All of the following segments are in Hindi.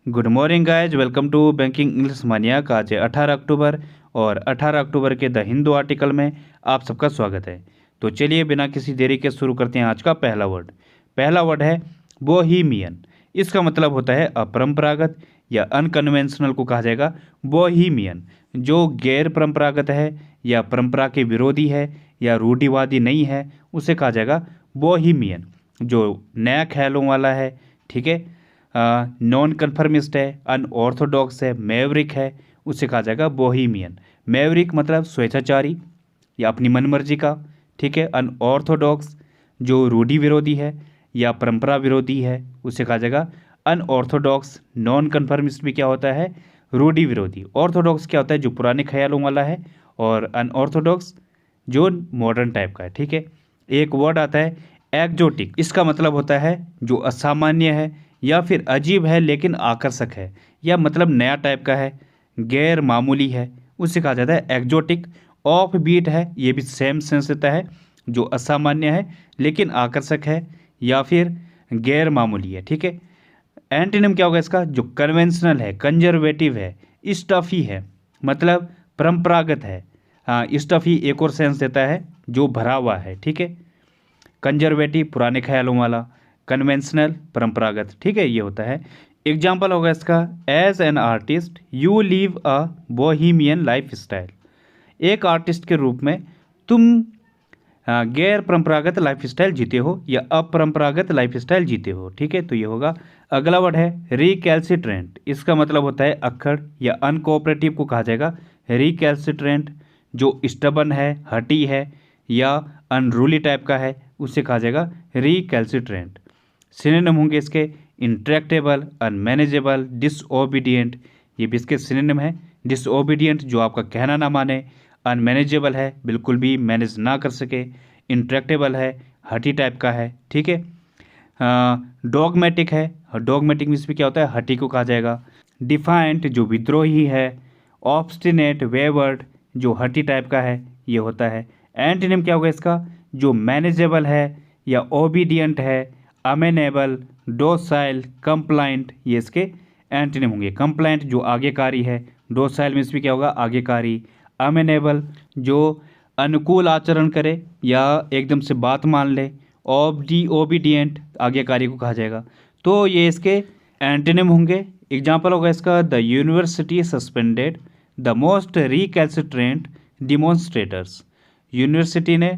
Good morning guys, welcome to banking English maniac. आज है 18 अक्टूबर और 18 अक्टूबर के द हिंदू आर्टिकल में आप सबका स्वागत है। तो चलिए बिना किसी देरी के शुरू करते हैं आज का पहला वर्ड। पहला वर्ड है बोहीमियन। इसका मतलब होता है अपरंपरागत या अनकन्वेंशनल को कहा जाएगा बोहीमियन। जो गैर परंपरागत है या परंपरा के विरोधी है या रूढ़िवादी नहीं है उसे कहा जाएगा बोहीमियन। जो नया ख्यालों वाला है, ठीक है, नॉन कन्फर्मिस्ट है, अनऑर्थोडॉक्स है, मैवरिक है, उसे कहा जाएगा बोहीमियन। मैवरिक मतलब स्वेच्छाचारी या अपनी मनमर्जी का, ठीक है। अनऑर्थोडॉक्स जो रूढ़ि विरोधी है या परंपरा विरोधी है उसे कहा जाएगा अनऑर्थोडॉक्स। नॉन कन्फर्मिस्ट भी क्या होता है? रूढ़ि विरोधी। ऑर्थोडॉक्स क्या होता है? जो पुराने ख्यालों वाला है, और अनऑर्थोडॉक्स जो मॉडर्न टाइप का है, ठीक है। एक वर्ड आता है एक्जोटिक। इसका मतलब होता है जो असामान्य है या फिर अजीब है लेकिन आकर्षक है, या मतलब नया टाइप का है, गैर मामूली है, उसे कहा जाता है एक्जोटिक। ऑफ बीट है, ये भी सेम सेंस देता है, जो असामान्य है लेकिन आकर्षक है या फिर गैर मामूली है, ठीक है। एंटीनिम क्या होगा इसका? जो कन्वेंशनल है, कंजर्वेटिव है, स्टफी है, मतलब परंपरागत है। हाँ, स्टफी एक और सेंस देता है, जो भरा हुआ है, ठीक है। कंजर्वेटिव पुराने ख्यालों वाला, कन्वेंशनल परंपरागत, ठीक है, ये होता है। एग्जाम्पल होगा इसका, as an artist you live a bohemian lifestyle. एक आर्टिस्ट के रूप में तुम गैर परंपरागत लाइफ स्टाइल जीते हो या अपरंपरागत लाइफ स्टाइल जीते हो, ठीक है। तो ये होगा। अगला वर्ड है रिकैल्सिट्रेंट। इसका मतलब होता है अक्खड़ या अनकोऑपरेटिव को कहा जाएगा रिकैल्सिट्रेंट। जो स्टबन है, हटी है या अनरूली टाइप का है उसे कहा जाएगा रिकैल्सिट्रेंट। सिनोनिम होंगे इसके इंट्रैक्टेबल, अनमैनेजेबल, डिसओबीडियंट। ये भी इसके सिनोनिम है। डिसओबीडियंट जो आपका कहना ना माने, अनमैनेजेबल है, बिल्कुल भी मैनेज ना कर सके, इंट्रैक्टेबल है, हटी टाइप का है, ठीक है। डॉगमेटिक है, डॉगमेटिक मीन्स भी क्या होता है? हटी को कहा जाएगा। डिफाइंट जो विद्रोही है, ऑब्स्टिनेट, वेवर्ड जो हटी टाइप का है, ये होता है। एंटीनिम क्या होगा इसका? जो मैनेजेबल है या ओबीडियंट है, अमेनेबल, डोसाइल, कंप्लाइंट, ये इसके एंटीनिम होंगे। कंप्लाइंट जो आज्ञाकारी है, डोसाइल मीन्स भी क्या होगा? आज्ञाकारी। अमेनेबल जो अनुकूल आचरण करे या एकदम से बात मान ले। ओबीडियंट आज्ञाकारी को कहा जाएगा। तो ये इसके एंटीनिम होंगे। एग्जाम्पल होगा इसका, the university suspended the most recalcitrant demonstrators. University ने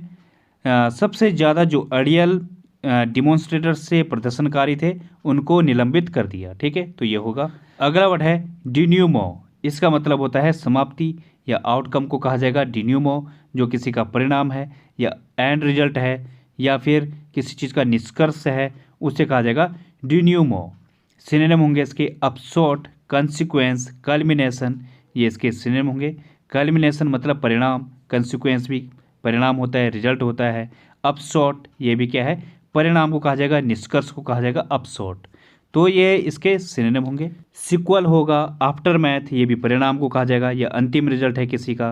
सबसे ज़्यादा जो अड़ियल डिमॉन्स्ट्रेटर्स से प्रदर्शनकारी थे उनको निलंबित कर दिया, ठीक है। तो ये होगा। अगला वर्ड है डिन्यूमो। इसका मतलब होता है समाप्ति या आउटकम को कहा जाएगा डिन्यूमो। जो किसी का परिणाम है या एंड रिजल्ट है या फिर किसी चीज़ का निष्कर्ष है उसे कहा जाएगा डिन्यूमो। सिनोनिम होंगे इसके अपसोट, कंसिक्वेंस, कल्मिनेशन, ये इसके सिनोनिम होंगे। कल्मिनेशन मतलब परिणाम, कंसिक्वेंस भी परिणाम होता है, रिजल्ट होता है। अपसोट ये भी क्या है? परिणाम को कहा जाएगा, निष्कर्ष को कहा जाएगा अपसोट। तो ये इसके सिनोनिम होंगे। सिक्वल होगा, आफ्टर मैथ, ये भी परिणाम को कहा जाएगा या अंतिम रिजल्ट है किसी का।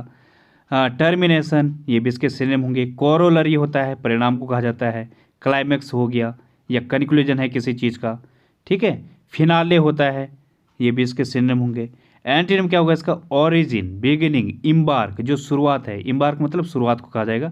टर्मिनेशन ये भी इसके सिनोनिम होंगे। कोरोलरी होता है, परिणाम को कहा जाता है। क्लाइमैक्स हो गया या कंक्लूजन है किसी चीज़ का, ठीक है। फिनाले होता है, ये भी इसके सिनोनिम होंगे। एंटीनिम क्या होगा इसका? ओरिजिन, बिगिनिंग, इम्बार्क जो शुरुआत है, इम्बार्क मतलब शुरुआत को कहा जाएगा।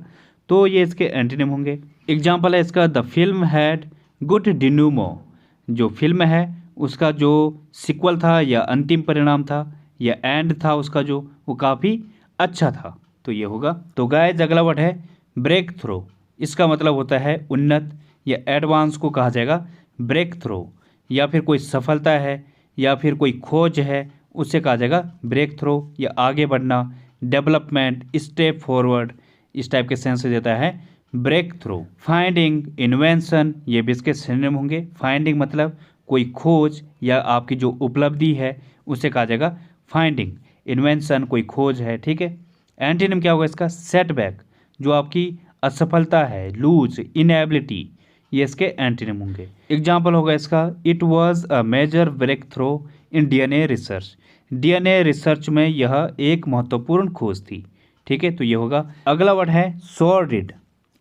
तो ये इसके एंटीनिम होंगे। एग्जाम्पल है इसका, द फिल्म हैड गुड डिन्यूमो। जो फिल्म है उसका जो सिक्वल था या अंतिम परिणाम था या एंड था उसका जो, वो काफ़ी अच्छा था। तो ये होगा। तो गाइस अगला वर्ड है ब्रेक थ्रो। इसका मतलब होता है उन्नत या एडवांस को कहा जाएगा ब्रेक थ्रो। या फिर कोई सफलता है या फिर कोई खोज है उसे कहा जाएगा ब्रेक थ्रो या आगे बढ़ना, डेवलपमेंट, स्टेप फॉरवर्ड, इस टाइप के सेंस से देता है ब्रेक थ्रू। फाइंडिंग, इन्वेंशन, ये भी इसके सिनोनिम होंगे। फाइंडिंग मतलब कोई खोज या आपकी जो उपलब्धि है उसे कहा जाएगा फाइंडिंग। इन्वेंशन कोई खोज है, ठीक है। एंटीनिम क्या होगा इसका? सेटबैक जो आपकी असफलता है, लूज, इनएबिलिटी, ये इसके एंटीनिम होंगे। एग्जाम्पल होगा इसका, it was a major breakthrough in DNA research. DNA research में यह एक महत्वपूर्ण खोज थी, ठीक है। तो ये होगा। अगला वर्ड है सॉर्डिड।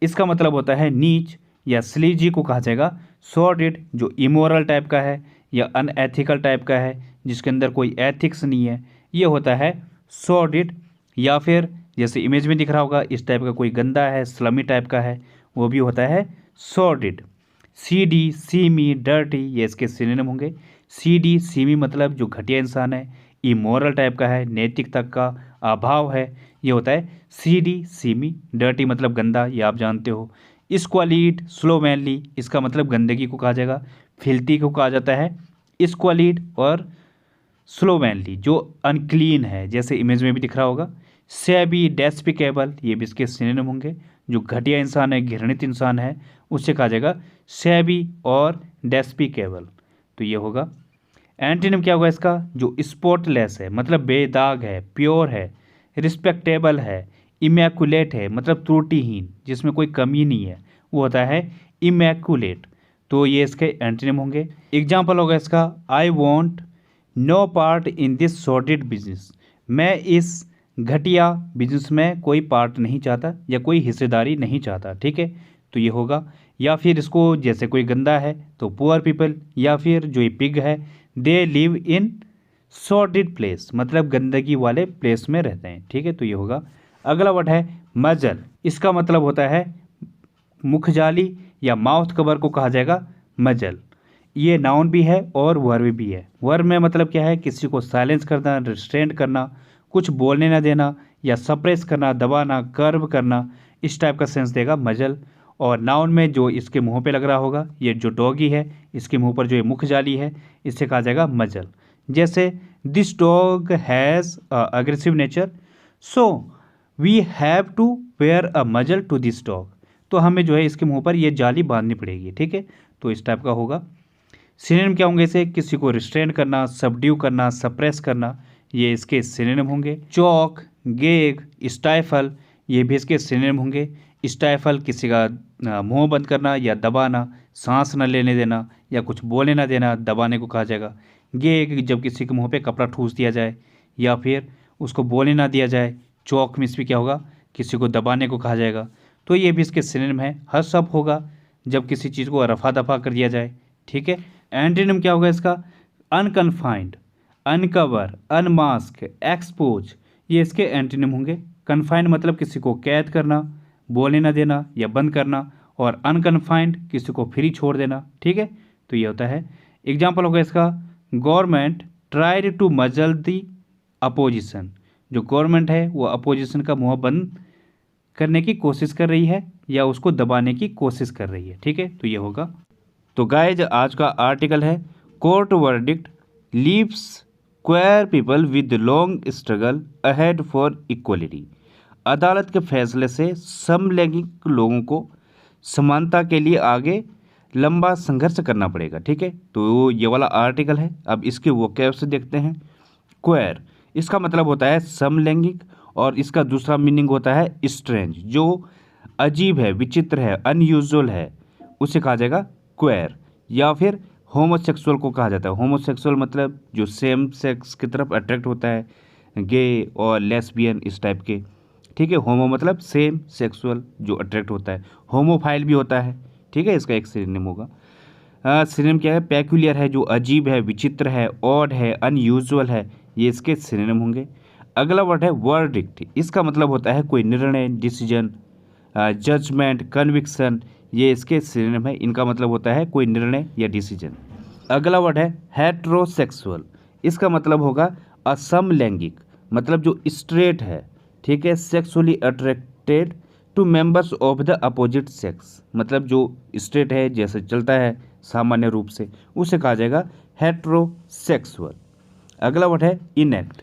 इसका मतलब होता है नीच या स्लीजी को कहा जाएगा सॉर्डिड। जो इमोरल टाइप का है या अनएथिकल टाइप का है, जिसके अंदर कोई एथिक्स नहीं है, ये होता है सॉर्डिड। या फिर जैसे इमेज में दिख रहा होगा इस टाइप का कोई गंदा है, स्लमी टाइप का है, वो भी होता है सॉर्डिड। सीडी, सीमी, डर्टी, ये इसके सिनोनिम होंगे। सीडी, सीमी मतलब जो घटिया इंसान है, इमोरल टाइप का है, नैतिकता का अभाव है, ये होता है सीडी, सीमी। डर्टी मतलब गंदा, ये आप जानते हो। स्क्वालिड, स्लोमैनली, इसका मतलब गंदगी को कहा जाएगा, फिल्टी को कहा जाता है स्क्वालिड। और स्लोमैनली जो अनक्लीन है, जैसे इमेज में भी दिख रहा होगा। सैबी, डेस्पिकेबल, ये भी इसके सिनोनिम होंगे। जो घटिया इंसान है, घृणित इंसान है, उससे कहा जाएगा सैबी और डेस्पिकेबल। तो ये होगा। एंटीनिम क्या होगा इसका? जो स्पॉटलेस है मतलब बेदाग है, प्योर है, रिस्पेक्टेबल है, इमैकुलेट है मतलब त्रुटिहीन, जिसमें कोई कमी नहीं है, वो होता है इमैकुलेट। तो ये इसके एंटीनिम होंगे। एग्जाम्पल होगा इसका, I want no part in this sordid business. मैं इस घटिया बिजनेस में कोई पार्ट नहीं चाहता या कोई हिस्सेदारी नहीं चाहता। ठीक है, तो ये होगा। या फिर इसको जैसे कोई गंदा है तो पुअर पीपल, या फिर जो ये पिग है, they live in sorted place मतलब गंदगी वाले प्लेस में रहते हैं। ठीक है, तो ये होगा। अगला वर्ड है मजल। इसका मतलब होता है मुखजाली या माउथ कवर को कहा जाएगा मजल। ये नाउन भी है और वर्ब भी है। वर्ब में मतलब क्या है? किसी को साइलेंस करना, रिस्ट्रेंट करना, कुछ बोलने ना देना, या सप्रेस करना, दबाना, कर्व करना, इस टाइप का सेंस देगा मजल। और नाउन में जो इसके मुंह पे लग रहा होगा, ये जो डॉगी है इसके मुंह पर जो ये मुख जाली है, इससे कहा जाएगा मजल। जैसे this dog has aggressive nature, so we have to wear a muzzle to this dog. तो हमें जो है इसके मुंह पर ये जाली बांधनी पड़ेगी। ठीक है, तो इस टाइप का होगा। सिनोनिम क्या होंगे इसे? किसी को रिस्ट्रेन करना, सबड्यू करना, सप्रेस करना, ये इसके सिनोनिम होंगे। चौक, गेग, स्टाइफल, ये भी इसके सिनोनिम होंगे। स्टाइफल किसी का मुंह बंद करना या दबाना, सांस न लेने देना या कुछ बोलने ना देना, दबाने को कहा जाएगा। गेग जब किसी के मुंह पे कपड़ा ठूस दिया जाए या फिर उसको बोलने ना दिया जाए। चौक मीन्स भी क्या होगा? किसी को दबाने को कहा जाएगा। तो ये भी इसके सिनोनिम है। हस अप होगा जब किसी चीज़ को रफा दफा कर दिया जाए। ठीक है, एंटीनिम क्या होगा इसका? अनकन्फाइंड, अनकवर, अनमास्क, एक्सपोज, ये इसके एंटीनिम होंगे। कन्फाइंड मतलब किसी को कैद करना, बोलने ना देना या बंद करना, और अनकन्फाइंड किसी को फ्री छोड़ देना। ठीक है, तो ये होता है। एग्जाम्पल होगा इसका, गवर्नमेंट ट्राइड टू मजल दी अपोजिशन। जो गवर्नमेंट है वो अपोजिशन का मुंह बंद करने की कोशिश कर रही है या उसको दबाने की कोशिश कर रही है। ठीक है, तो ये होगा। तो गाइज आज का आर्टिकल है, court verdict leaves queer people with long struggle ahead for equality. अदालत के फैसले से समलैंगिक लोगों को समानता के लिए आगे लंबा संघर्ष करना पड़ेगा। ठीक है, तो ये वाला आर्टिकल है। अब इसके वोकैब से देखते हैं। क्वेयर, इसका मतलब होता है समलैंगिक, और इसका दूसरा मीनिंग होता है स्ट्रेंज, जो अजीब है, विचित्र है, अनयूजुअल है, उसे कहा जाएगा क्वेयर। या फिर होमोसेक्सुअल को कहा जाता है। होमोसेक्सुअल मतलब जो सेम सेक्स की तरफ अट्रैक्ट होता है, गे और लेस्बियन इस टाइप के। ठीक है, होमो मतलब सेम, सेक्सुअल जो अट्रैक्ट होता है। होमोफाइल भी होता है। ठीक है, इसका एक सिनोनिम होगा। सिनोनिम क्या है? पेक्यूलियर है, जो अजीब है, विचित्र है, ऑड है, अनयूजुअल है, ये इसके सिनोनिम होंगे। अगला वर्ड है वर्डिक्ट। इसका मतलब होता है कोई निर्णय, डिसीजन, जजमेंट, कन्विक्शन, ये इसके सिनोनिम है। इनका मतलब होता है कोई निर्णय या डिसीजन। अगला वर्ड है हेट्रोसेक्सुअल। इसका मतलब होगा असमलैंगिक, मतलब जो स्ट्रेट है। ठीक है, sexually attracted to members of the opposite sex, मतलब जो स्ट्रेट है, जैसे चलता है सामान्य रूप से, उसे कहा जाएगा हेट्रोसेक्सुअल। अगला वर्ड है इनेक्ट।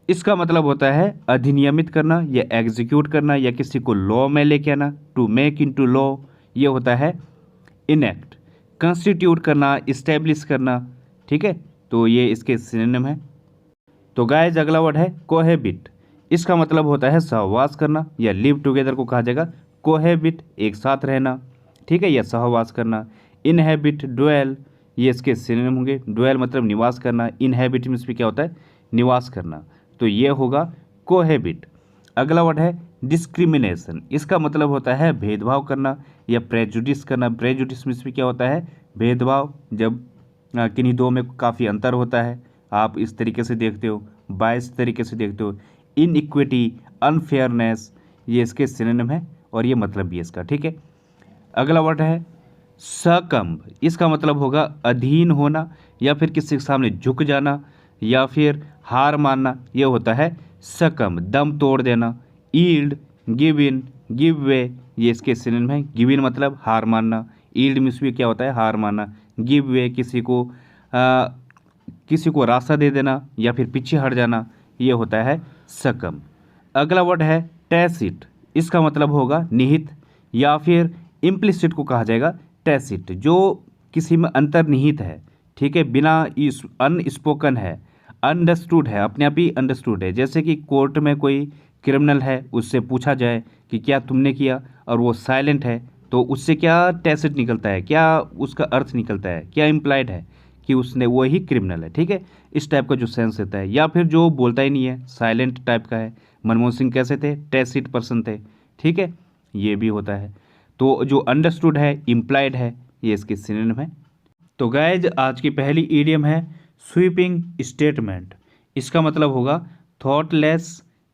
इसका मतलब होता है अधिनियमित करना या एग्जीक्यूट करना या किसी को लॉ में लेके आना, टू मेक इनटू लॉ, ये होता है इनेक्ट। कंस्टिट्यूट करना, इस्टेब्लिश करना। ठीक है, तो ये इसके सिनोनिम है। तो गाइस अगला वर्ड है कोहेबिट। इसका मतलब होता है सहवास करना या लिव टुगेदर को कहा जाएगा कोहेबिट, एक साथ रहना। ठीक है, या सहवास करना। इनहेबिट, ड्वेल, ये इसके सिनोनिम होंगे। ड्वेल मतलब निवास करना, इनहेबिट मीन्स भी क्या होता है? निवास करना। तो ये होगा कोहेबिट। अगला वर्ड है डिस्क्रिमिनेशन। इसका मतलब होता है भेदभाव करना या प्रेजुडिस करना। प्रेजुडिस मीन्स भी क्या होता है? भेदभाव। जब किन्हीं दो में काफ़ी अंतर होता है, आप इस तरीके से देखते हो, बायस तरीके से देखते हो। इनइक्विटी, अनफेयरनेस, ये इसके सिनोनिम है और ये मतलब भी है इसका, ठीक है। अगला वर्ड है सकम्ब। इसका मतलब होगा अधीन होना या फिर किसी के सामने झुक जाना या फिर हार मानना, ये होता है सकम्ब, दम तोड़ देना। Yield, give in, give way, ये इसके सिनोनिम है। गिव इन मतलब हार मानना, ईल्ड मीन्स भी क्या होता है, हार मानना। गिव वे किसी को रास्ता दे देना या फिर पीछे हट जाना, ये होता है सकम्ब। अगला वर्ड है टैसिट। इसका मतलब होगा निहित या फिर इम्प्लिसिट को कहा जाएगा टैसिट, जो किसी में अंतर्निहित है, ठीक है, बिना इस अनस्पोकन है, अंडरस्टूड है, अपने आप ही अंडरस्टूड है। जैसे कि कोर्ट में कोई क्रिमिनल है, उससे पूछा जाए कि क्या तुमने किया, और वो साइलेंट है, तो उससे क्या टैसिट निकलता है, क्या उसका अर्थ निकलता है, क्या इम्प्लाइड है कि उसने वो ही क्रिमिनल है, ठीक है। इस टाइप का जो सेंस होता है। या फिर जो बोलता ही नहीं है, साइलेंट टाइप का है। मनमोहन सिंह कैसे थे, टैसिट पर्सन थे, ठीक है, ये भी होता है। तो जो अंडरस्टूड है, इम्प्लाइड है, ये इसके सिनोनिम है। तो गाइज आज की पहली ईडियम है स्वीपिंग स्टेटमेंट। इसका मतलब होगा थॉटलेस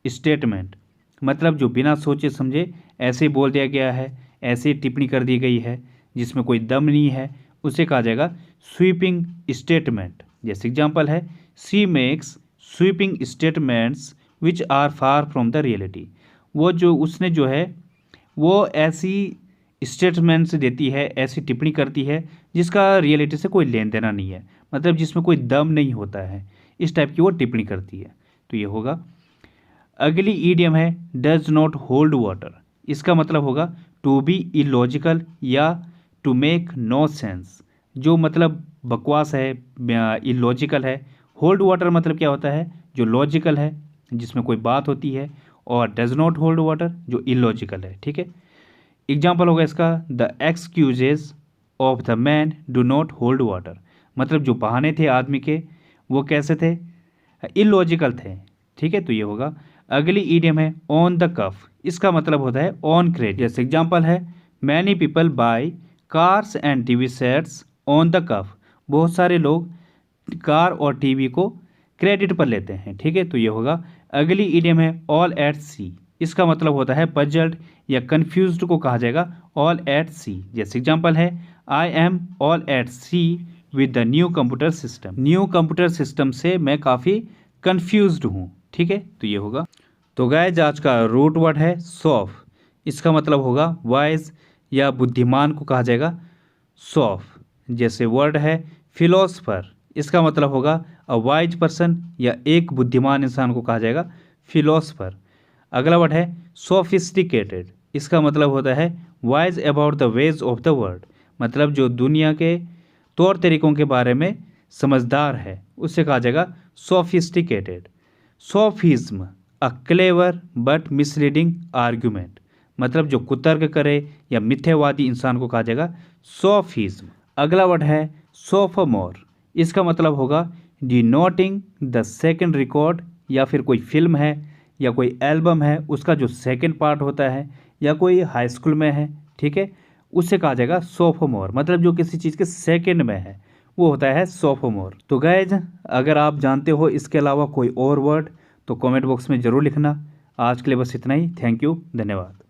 स्टेटमेंट, मतलब जो बिना सोचे समझे ऐसे ही बोल दिया गया है, ऐसे ही टिप्पणी कर दी गई है, जिसमें कोई दम नहीं है, उसे कहा जाएगा स्वीपिंग स्टेटमेंट। जैसे एग्जांपल है, she makes sweeping statements which are far from the reality. वो जो उसने जो है वो ऐसी स्टेटमेंट्स देती है, ऐसी टिप्पणी करती है जिसका रियलिटी से कोई लेन देना नहीं है, मतलब जिसमें कोई दम नहीं होता है, इस टाइप की वो टिप्पणी करती है। तो ये होगा। अगली ईडियम है डज नॉट होल्ड वाटर। इसका मतलब होगा टू बी इलॉजिकल या टू मेक नो सेंस, जो मतलब बकवास है, इलॉजिकल है। होल्ड वाटर मतलब क्या होता है, जो लॉजिकल है, जिसमें कोई बात होती है, और डज नॉट होल्ड वाटर जो इलॉजिकल है, ठीक है। एग्जाम्पल होगा इसका, the excuses of the man do not hold water, मतलब जो बहाने थे आदमी के वो कैसे थे, इलॉजिकल थे, ठीक है। तो ये होगा। अगली ईडियम है ऑन द कफ। इसका मतलब होता है ऑन क्रेडिट। जैसे एग्जाम्पल है, many people buy cars and TV sets on the cuff. बहुत सारे लोग कार और टीवी को क्रेडिट पर लेते हैं, ठीक है। तो ये होगा। अगली ईडियम है ऑल एट सी। इसका मतलब होता है पजल्ड या कंफ्यूज्ड को कहा जाएगा ऑल एट सी। जैसे एग्जांपल है, I am all at sea with the new computer system. New computer system से मैं काफ़ी कंफ्यूज्ड हूँ, ठीक है। तो ये होगा। तो गाइस आज का रूट वर्ड है सॉफ। इसका मतलब होगा वाइज या बुद्धिमान को कहा जाएगा सॉफ। जैसे वर्ड है फिलोसफर। इसका मतलब होगा अ वाइज पर्सन या एक बुद्धिमान इंसान को कहा जाएगा फिलोसफर। अगला वर्ड है सोफिस्टिकेटेड। इसका मतलब होता है wise about the ways of the world, मतलब जो दुनिया के तौर तरीकों के बारे में समझदार है, उससे कहा जाएगा sophisticated. Sophism, a clever but misleading argument, मतलब जो कुतर्क करे या मिथ्यावादी इंसान को कहा जाएगा सोफिज्म। अगला वर्ड है सोफोमोर। इसका मतलब होगा डिनोटिंग द सेकंड रिकॉर्ड, या फिर कोई फिल्म है या कोई एल्बम है उसका जो सेकंड पार्ट होता है, या कोई हाई स्कूल में है, ठीक है, उससे कहा जाएगा सोफोमोर, मतलब जो किसी चीज़ के सेकंड में है वो होता है सोफोमोर। तो गाइज अगर आप जानते हो इसके अलावा कोई और वर्ड तो कमेंट बॉक्स में ज़रूर लिखना। आज के लिए बस इतना ही। थैंक यू, धन्यवाद।